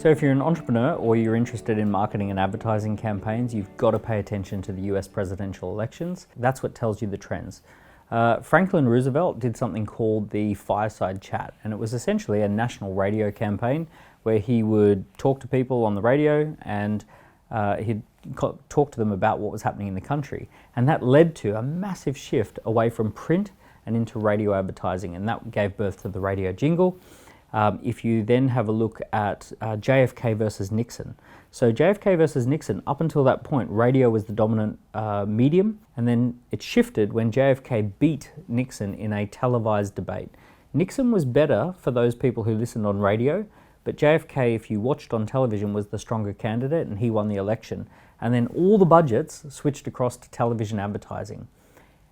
So if you're an entrepreneur or you're interested in marketing and advertising campaigns, you've got to pay attention to the US presidential elections. That's what tells you the trends. Franklin Roosevelt did something called the fireside chat, and it was essentially a national radio campaign where he would talk to people on the radio and he'd talk to them about what was happening in the country. And that led to a massive shift away from print and into radio advertising, and that gave birth to the radio jingle. If you then have a look at JFK versus Nixon. So JFK versus Nixon, up until that point, radio was the dominant medium, and then it shifted when JFK beat Nixon in a televised debate. Nixon was better for those people who listened on radio, but JFK, if you watched on television, was the stronger candidate, and he won the election. And then all the budgets switched across to television advertising.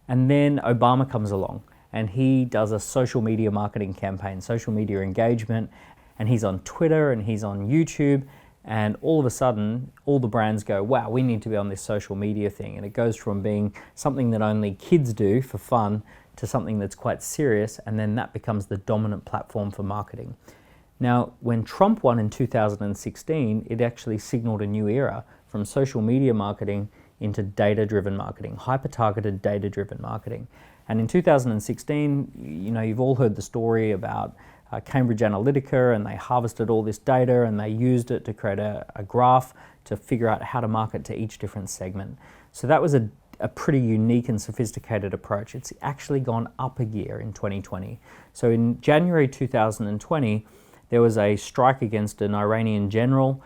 And then Obama comes along, and he does a social media marketing campaign, social media engagement, and he's on Twitter and he's on YouTube, and all of a sudden, all the brands go, wow, we need to be on this social media thing. And it goes from being something that only kids do for fun to something that's quite serious, and then that becomes the dominant platform for marketing. Now, when Trump won in 2016, it actually signaled a new era from social media marketing into data-driven marketing, hyper-targeted data-driven marketing. And in 2016, you've all heard the story about Cambridge Analytica, and they harvested all this data and they used it to create a graph to figure out how to market to each different segment. So that was a pretty unique and sophisticated approach. It's actually gone up a gear in 2020. So in January 2020, there was a strike against an Iranian general.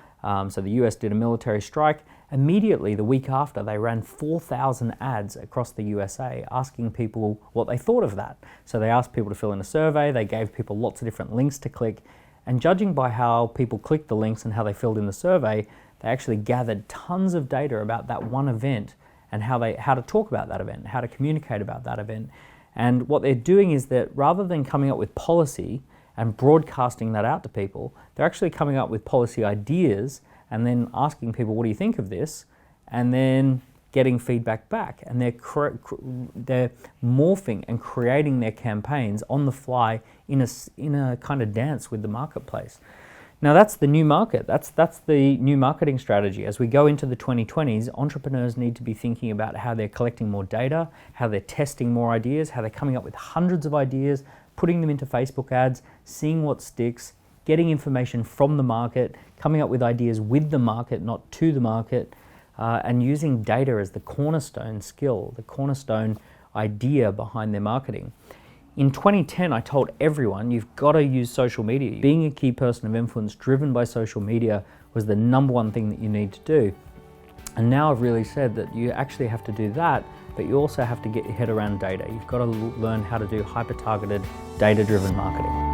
So the US did a military strike. Immediately, the week after, they ran 4,000 ads across the USA asking people what they thought of that. So they asked people to fill in a survey, they gave people lots of different links to click, and judging by how people clicked the links and how they filled in the survey, they actually gathered tons of data about that one event and how to talk about that event, how to communicate about that event. And what they're doing is that rather than coming up with policy and broadcasting that out to people, they're actually coming up with policy ideas and then asking people, what do you think of this? And then getting feedback back. And they're morphing and creating their campaigns on the fly in a kind of dance with the marketplace. Now that's the new market. That's the new marketing strategy. As we go into the 2020s, entrepreneurs need to be thinking about how they're collecting more data, how they're testing more ideas, how they're coming up with hundreds of ideas, putting them into Facebook ads, seeing what sticks, getting information from the market, coming up with ideas with the market, not to the market, and using data as the cornerstone skill, the cornerstone idea behind their marketing. In 2010, I told everyone, you've got to use social media. Being a key person of influence driven by social media was the number one thing that you need to do. And now I've really said that you actually have to do that, but you also have to get your head around data. You've got to learn how to do hyper-targeted, data-driven marketing.